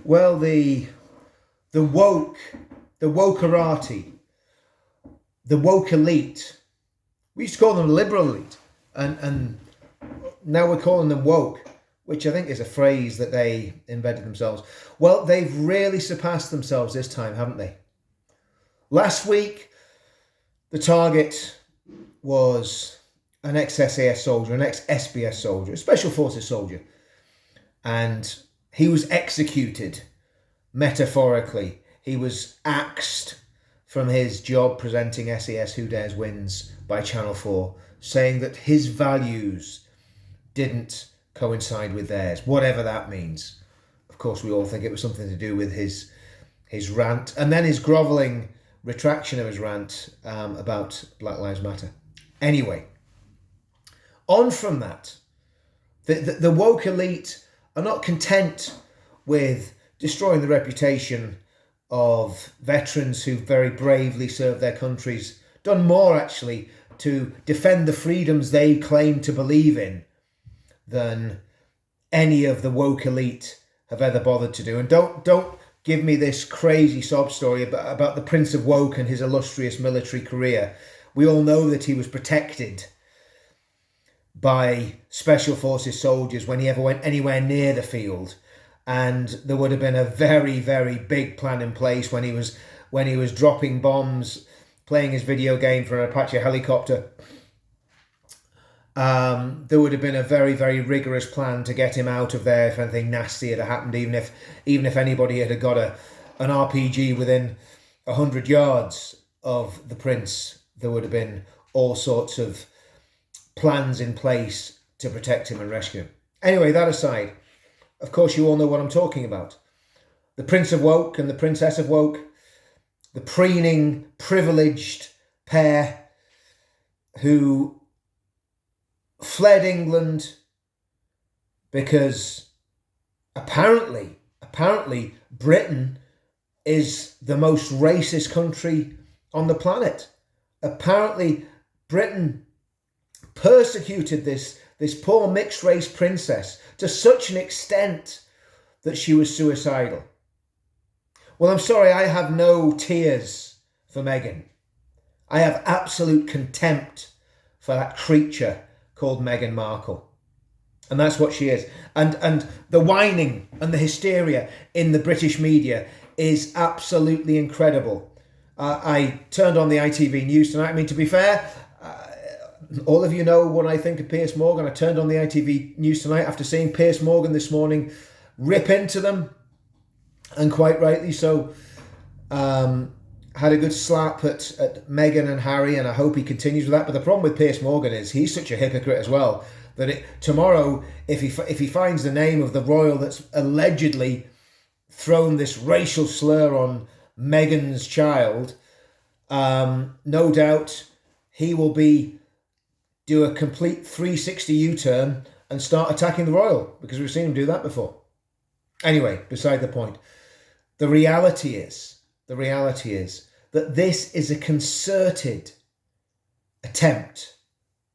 Well, the woke, the wokerati, the woke elite. We used to call them liberal elite, and now we're calling them woke, which I think is a phrase that they invented themselves. Well, they've really surpassed themselves this time, haven't they? Last week, the target was an ex-SAS soldier, an ex-SBS soldier, a Special Forces soldier, and he was executed, metaphorically. He was axed from his job presenting SAS Who Dares Wins by Channel 4, saying that his values didn't coincide with theirs, whatever that means. Of course, we all think it was something to do with his rant, and then his grovelling retraction of his rant about Black Lives Matter. Anyway, on from that, the woke elite are not content with destroying the reputation of veterans who very bravely served their countries, done more actually to defend the freedoms they claim to believe in than any of the woke elite have ever bothered to do. And don't give me this crazy sob story about the Prince of Woke and his illustrious military career. We all know that he was protected by Special Forces soldiers when he ever went anywhere near the field. And there would have been a very, very big plan in place when he was dropping bombs, playing his video game from an Apache helicopter. There would have been a very, very rigorous plan to get him out of there if anything nasty had happened, even if anybody had got an RPG within 100 yards of the Prince. There would have been all sorts of plans in place to protect him and rescue him. Anyway, that aside, of course you all know what I'm talking about. The Prince of Woke and the Princess of Woke, the preening, privileged pair who fled England because apparently Britain is the most racist country on the planet. Apparently Britain persecuted this poor mixed race princess to such an extent that she was suicidal. Well, I'm sorry, I have no tears for Meghan. I have absolute contempt for that creature called Meghan Markle. And that's what she is. And the whining and the hysteria in the British media is absolutely incredible. I turned on the ITV News tonight. I mean, to be fair, all of you know what I think of Piers Morgan. I turned on the ITV News tonight after seeing Piers Morgan this morning rip into them, and quite rightly so. Had a good slap at Meghan and Harry, and I hope he continues with that. But the problem with Piers Morgan is he's such a hypocrite as well, that tomorrow, if he finds the name of the royal that's allegedly thrown this racial slur on Meghan's child, no doubt he will do a complete 360 U-turn and start attacking the royal, because we've seen him do that before. Anyway, beside the point. The reality is that this is a concerted attempt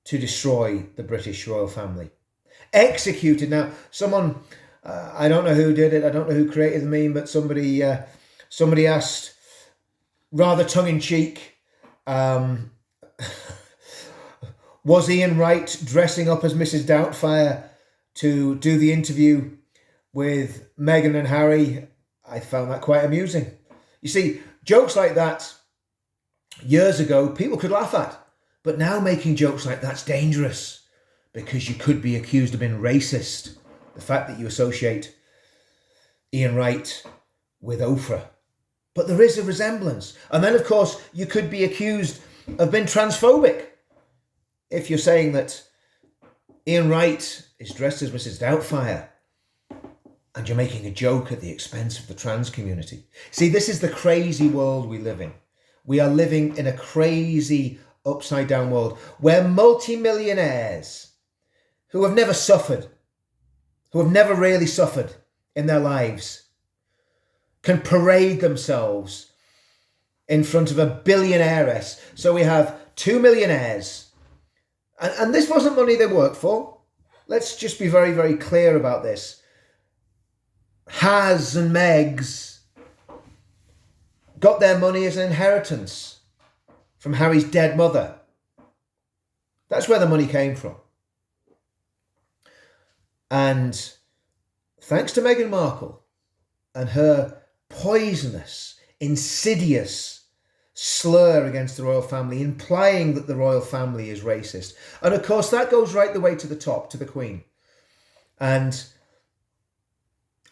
to destroy the British royal family. Executed. Now, someone, I don't know who did it, I don't know who created the meme, but somebody asked, rather tongue-in-cheek, was Ian Wright dressing up as Mrs. Doubtfire to do the interview with Meghan and Harry? I found that quite amusing. You see, jokes like that, years ago, people could laugh at. But now making jokes like that's dangerous, because you could be accused of being racist. The fact that you associate Ian Wright with Oprah. But there is a resemblance. And then, of course, you could be accused of being transphobic if you're saying that Ian Wright is dressed as Mrs. Doubtfire and you're making a joke at the expense of the trans community. See, this is the crazy world we live in. We are living in a crazy upside down world where multimillionaires who have never suffered, who have never really suffered in their lives, can parade themselves in front of a billionairess. So we have 2 millionaires, and this wasn't money they worked for. Let's just be very, very clear about this. Has and Megs got their money as an inheritance from Harry's dead mother. That's where the money came from. And thanks to Meghan Markle and her poisonous, insidious slur against the royal family, implying that the royal family is racist. And of course, that goes right the way to the top, to the Queen. And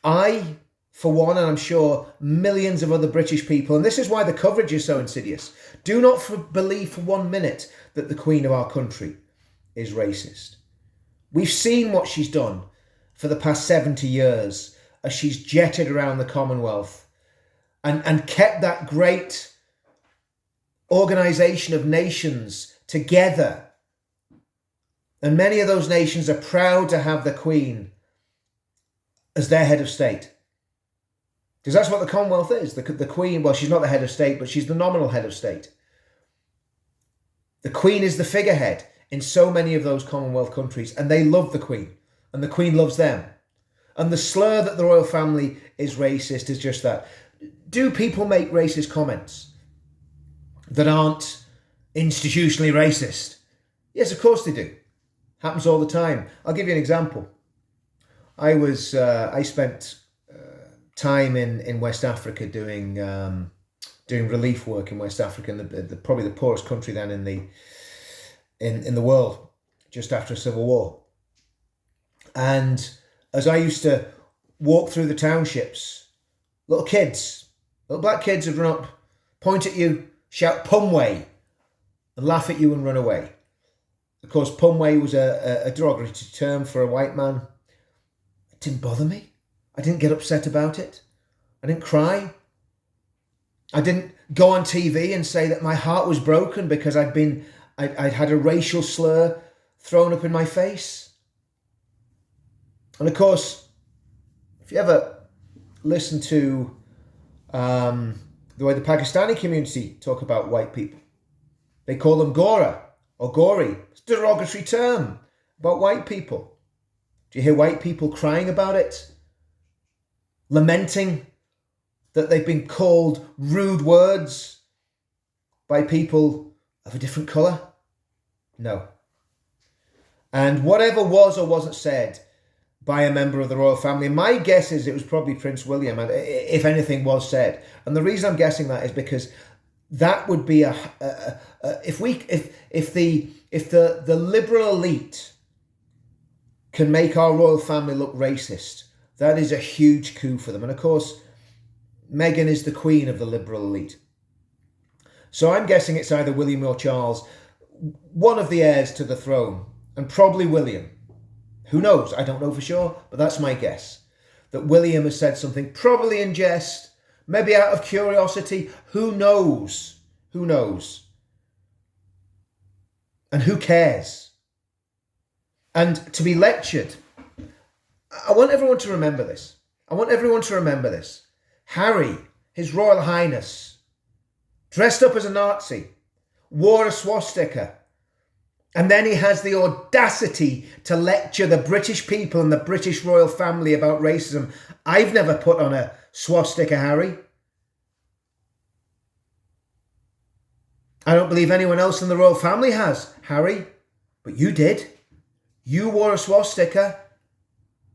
I, for one, and I'm sure millions of other British people, and this is why the coverage is so insidious, do not believe for 1 minute that the Queen of our country is racist. We've seen what she's done for the past 70 years as she's jetted around the Commonwealth and kept that great organisation of nations together. And many of those nations are proud to have the Queen as their head of state. Because that's what the Commonwealth is. The Queen, well, she's not the head of state, but she's the nominal head of state. The Queen is the figurehead in so many of those Commonwealth countries, and they love the Queen, and the Queen loves them. And the slur that the royal family is racist is just that. Do people make racist comments that aren't institutionally racist? Yes, of course they do. Happens all the time. I'll give you an example. I spent time in West Africa doing relief work in West Africa, and probably the poorest country then in the world, just after a civil war. And as I used to walk through the townships, little black kids would run up, point at you, shout "Pumway," and laugh at you and run away. Of course, Pumway was a derogatory term for a white man. It didn't bother me. I didn't get upset about it. I didn't cry. I didn't go on TV and say that my heart was broken because I'd had a racial slur thrown up in my face. And of course, if you ever listen to the way the Pakistani community talk about white people, they call them Gora or Gori. It's a derogatory term about white people. Do you hear white people crying about it? Lamenting that they've been called rude words by people of a different colour? No. And whatever was or wasn't said by a member of the royal family, my guess is it was probably Prince William, if anything was said. And the reason I'm guessing that is because that would be if the liberal elite can make our royal family look racist, that is a huge coup for them. And of course, Meghan is the queen of the liberal elite. So I'm guessing it's either William or Charles, one of the heirs to the throne, and probably William. Who knows? I don't know for sure, but that's my guess. That William has said something, probably in jest, maybe out of curiosity. Who knows? Who knows? And who cares? And to be lectured, I want everyone to remember this. Harry, His Royal Highness, dressed up as a Nazi, wore a swastika, and then he has the audacity to lecture the British people and the British royal family about racism. I've never put on a swastika, Harry. I don't believe anyone else in the royal family has, Harry, but you did. You wore a swastika.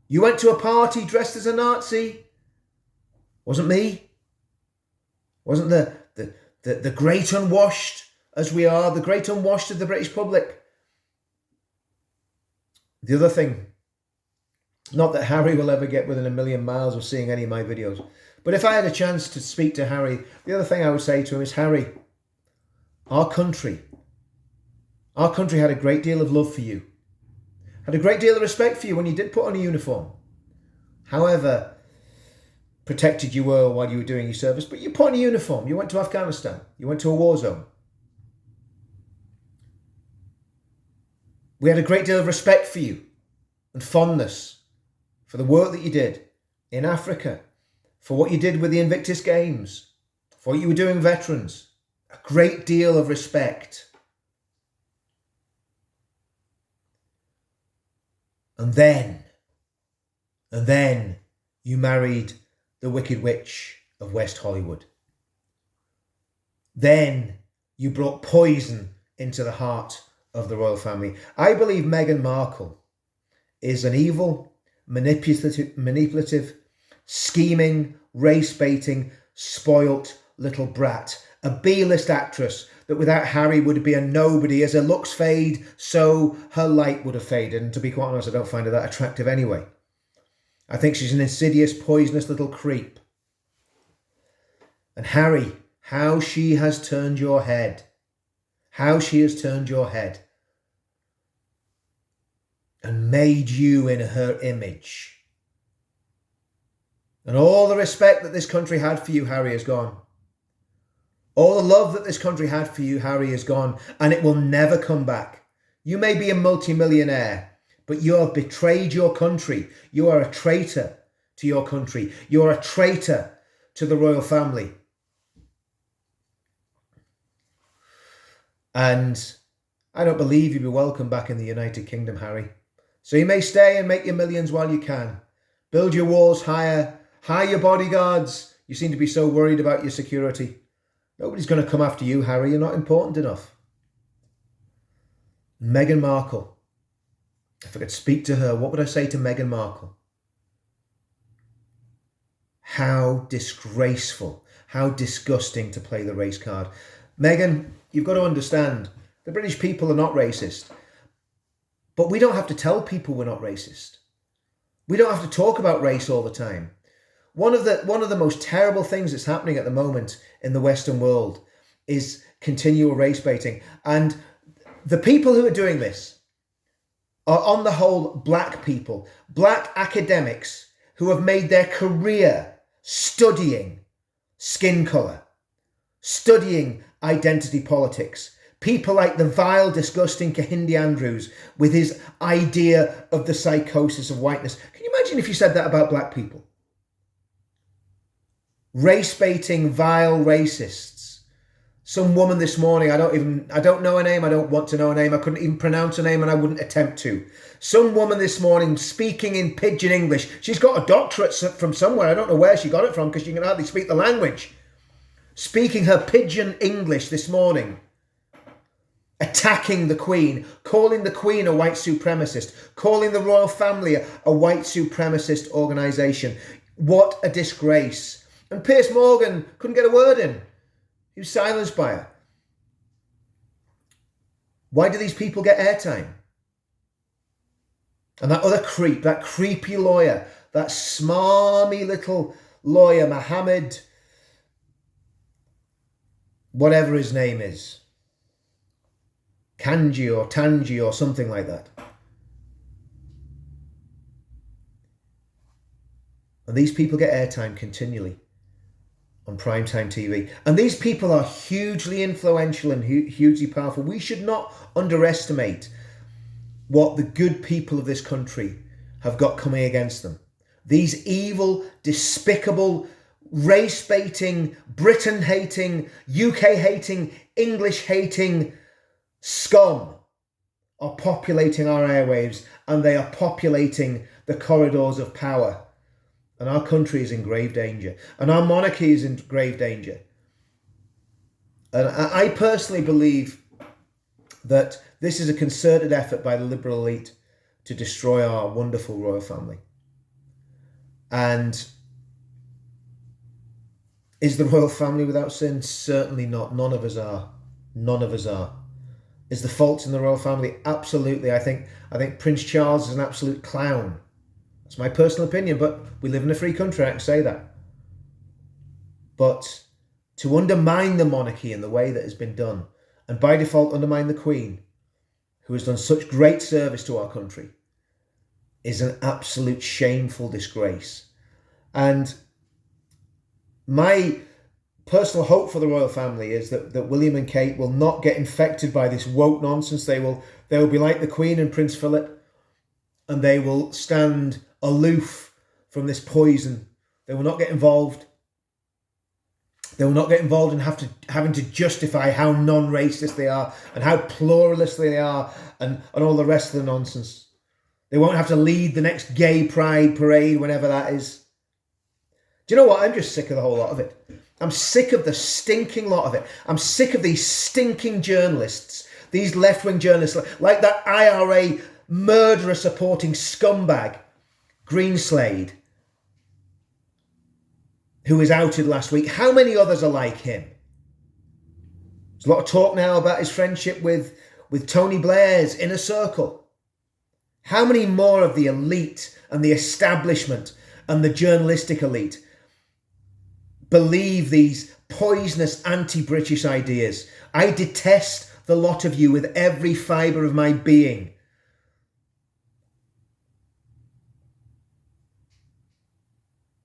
You went to a party dressed as a Nazi. Wasn't me. Wasn't the great unwashed as we are, the great unwashed of the British public. The other thing, not that Harry will ever get within a million miles of seeing any of my videos, but if I had a chance to speak to Harry, the other thing I would say to him is, Harry, our country had a great deal of love for you, had a great deal of respect for you when you did put on a uniform. However protected you were while you were doing your service, but you put on a uniform, you went to Afghanistan, you went to a war zone. We had a great deal of respect for you and fondness for the work that you did in Africa, for what you did with the Invictus Games, for what you were doing with veterans. A great deal of respect. And then you married the Wicked Witch of West Hollywood. Then you brought poison into the heart of the royal family. I believe Meghan Markle is an evil, manipulative, scheming, race-baiting, spoilt little brat, a B-list actress that without Harry would be a nobody. As her looks fade, so her light would have faded. And to be quite honest, I don't find her that attractive anyway. I think she's an insidious, poisonous little creep. And Harry, how she has turned your head. How she has turned your head. And made you in her image. And all the respect that this country had for you, Harry, is gone. All the love that this country had for you, Harry, is gone. And it will never come back. You may be a multimillionaire, but you have betrayed your country. You are a traitor to your country. You are a traitor to the royal family. And I don't believe you'll be welcome back in the United Kingdom, Harry. So you may stay and make your millions while you can. Build your walls higher. Hire your bodyguards. You seem to be so worried about your security. Nobody's going to come after you, Harry. You're not important enough. Meghan Markle. If I could speak to her, what would I say to Meghan Markle? How disgraceful, how disgusting to play the race card. Meghan, you've got to understand, the British people are not racist. But we don't have to tell people we're not racist. We don't have to talk about race all the time. One of the most terrible things that's happening at the moment in the Western world is continual race baiting. And the people who are doing this are, on the whole, black people, black academics who have made their career studying skin colour, studying identity politics. People like the vile, disgusting Kehinde Andrews with his idea of the psychosis of whiteness. Can you imagine if you said that about black people? Race-baiting, vile racists. Some woman this morning, I don't know her name, I don't want to know her name, I couldn't even pronounce her name and I wouldn't attempt to. Some woman this morning speaking in pidgin English. She's got a doctorate from somewhere, I don't know where she got it from because she can hardly speak the language. Speaking her pidgin English this morning. Attacking the Queen, calling the Queen a white supremacist, calling the royal family a white supremacist organisation. What a disgrace. And Piers Morgan couldn't get a word in. He was silenced by her. Why do these people get airtime? And that other creep, that creepy lawyer, that smarmy little lawyer, Mohammed, whatever his name is, Kanji or Tanji or something like that. And these people get airtime continually on primetime TV. And these people are hugely influential and hugely powerful. We should not underestimate what the good people of this country have got coming against them. These evil, despicable, race-baiting, Britain-hating, UK-hating, English-hating scum are populating our airwaves, and they are populating the corridors of power. And our country is in grave danger. And our monarchy is in grave danger. And I personally believe that this is a concerted effort by the liberal elite to destroy our wonderful royal family. And is the royal family without sin? Certainly not. None of us are. None of us are. Is the fault in the royal family? Absolutely. I think Prince Charles is an absolute clown. That's my personal opinion, but we live in a free country, I can say that. But to undermine the monarchy in the way that has been done, and by default undermine the Queen, who has done such great service to our country, is an absolute shameful disgrace. And my personal hope for the royal family is that William and Kate will not get infected by this woke nonsense. They will be like the Queen and Prince Philip, and they will stand aloof from this poison. They will not get involved. They will not get involved in having to justify how non-racist they are and how pluralist they are and all the rest of the nonsense. They won't have to lead the next gay pride parade whenever that is. Do you know what? I'm just sick of the whole lot of it. I'm sick of the stinking lot of it. I'm sick of these stinking journalists, these left-wing journalists, like that IRA murderer supporting scumbag, Greenslade, who was outed last week. How many others are like him? There's a lot of talk now about his friendship with Tony Blair's inner circle. How many more of the elite and the establishment and the journalistic elite believe these poisonous anti-British ideas? I detest the lot of you with every fibre of my being.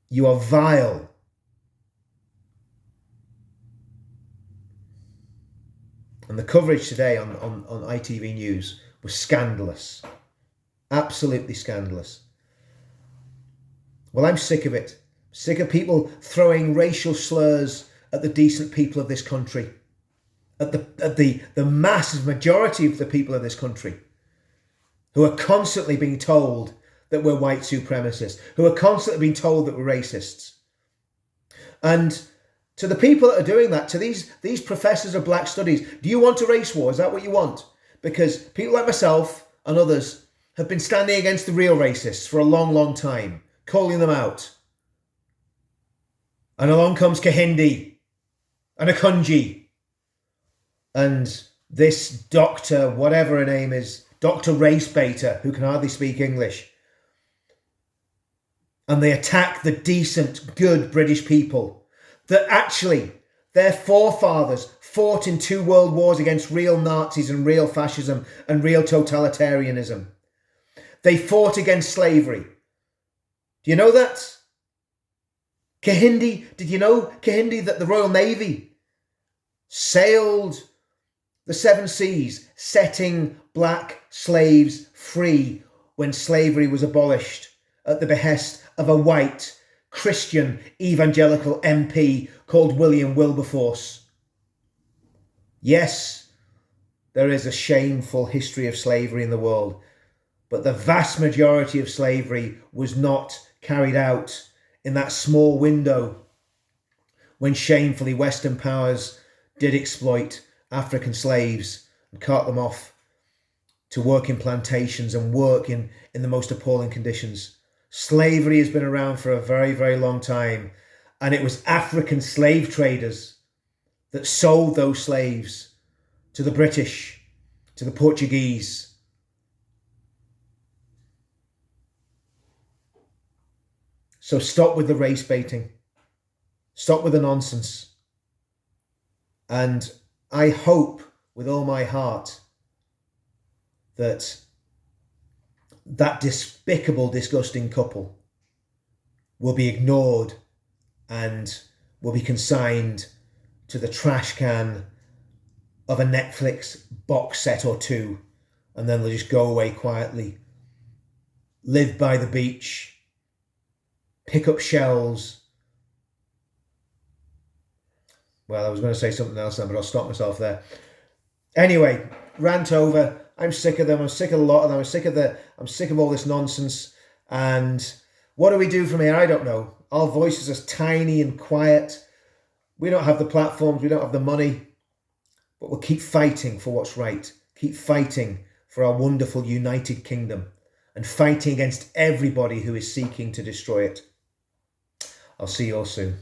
You are vile. And the coverage today on ITV News was scandalous. Absolutely scandalous. Well, I'm sick of it. Sick of people throwing racial slurs at the decent people of this country. At the massive majority of the people of this country, who are constantly being told that we're white supremacists, who are constantly being told that we're racists. And to the people that are doing that, to these professors of black studies, do you want a race war? Is that what you want? Because people like myself and others have been standing against the real racists for a long, long time, calling them out. And along comes Kahindi and Akunji and this doctor, whatever her name is, Dr. Race Baiter, who can hardly speak English. And they attack the decent, good British people that actually their forefathers fought in 2 world wars against real Nazis and real fascism and real totalitarianism. They fought against slavery. Do you know that? Kahindi, did you know, Kahindi, that the Royal Navy sailed the 7 seas, setting black slaves free when slavery was abolished at the behest of a white Christian evangelical MP called William Wilberforce? Yes, there is a shameful history of slavery in the world, but the vast majority of slavery was not carried out in that small window when shamefully Western powers did exploit African slaves and cart them off to work in plantations and work in the most appalling conditions. Slavery has been around for a very, very long time, and it was African slave traders that sold those slaves to the British, to the Portuguese. So stop with the race baiting. Stop with the nonsense. And I hope with all my heart that despicable, disgusting couple will be ignored and will be consigned to the trash can of a Netflix box set or 2, and then they'll just go away quietly, live by the beach, pick up shells. Well, I was going to say something else then, but I'll stop myself there. Anyway, rant over. I'm sick of them. I'm sick of a lot of them. I'm sick of all this nonsense. And what do we do from here? I don't know. Our voices are tiny and quiet. We don't have the platforms. We don't have the money. But we'll keep fighting for what's right. Keep fighting for our wonderful United Kingdom and fighting against everybody who is seeking to destroy it. I'll see you all soon.